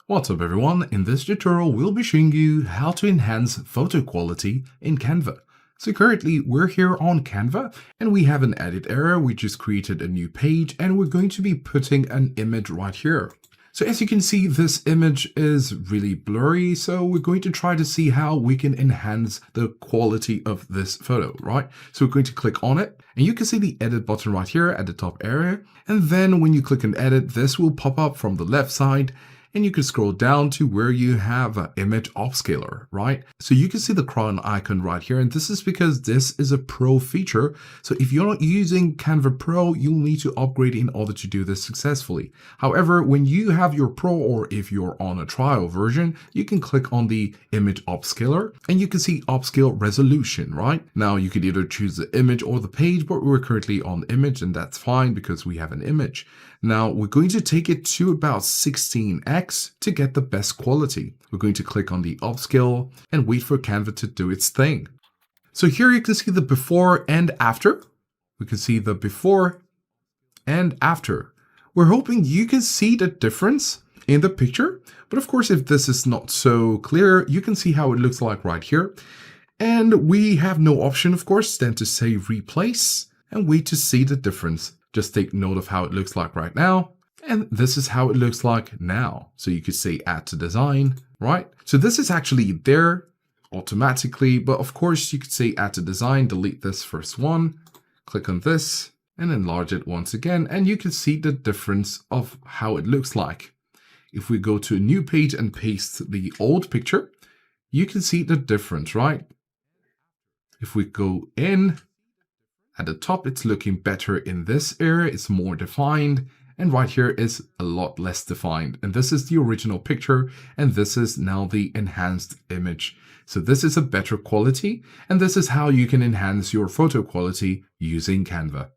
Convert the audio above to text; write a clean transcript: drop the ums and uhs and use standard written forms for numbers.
What's up everyone, in this tutorial we'll be showing you how to enhance photo quality in Canva. So currently we're here on Canva and we have an edit area. We just created a new page and we're going to be putting an image right here. So as you can see, this image is really blurry, so we're going to try to see how we can enhance the quality of this photo, right? So we're going to click on it and you can see the edit button right here at the top area. And then when you click on edit, this will pop up from the left side. And you can scroll down to where you have an image upscaler, right? So you can see the crown icon right here. And this is because this is a pro feature. So if you're not using Canva Pro, you'll need to upgrade in order to do this successfully. However, when you have your Pro or if you're on a trial version, you can click on the image upscaler and you can see upscale resolution, right? Now you could either choose the image or the page, but we're currently on the image and that's fine because we have an image. Now we're going to take it to about 16x to get the best quality. We're going to click on the upscale and wait for Canva to do its thing. So here you can see the before and after. We can see the before and after. We're hoping you can see the difference in the picture. But of course, if this is not so clear, you can see how it looks like right here. And we have no option, of course, than to say replace and wait to see the difference. Just take note of how it looks like right now. And this is how it looks like now. So you could say add to design, right? So this is actually there automatically, but of course you could say add to design, delete this first one, click on this and enlarge it once again. And you can see the difference of how it looks like. If we go to a new page and paste the old picture, you can see the difference, right? If we go in, at the top, it's looking better in this area. It's more defined. And right here is a lot less defined. And this is the original picture. And this is now the enhanced image. So this is a better quality. And this is how you can enhance your photo quality using Canva.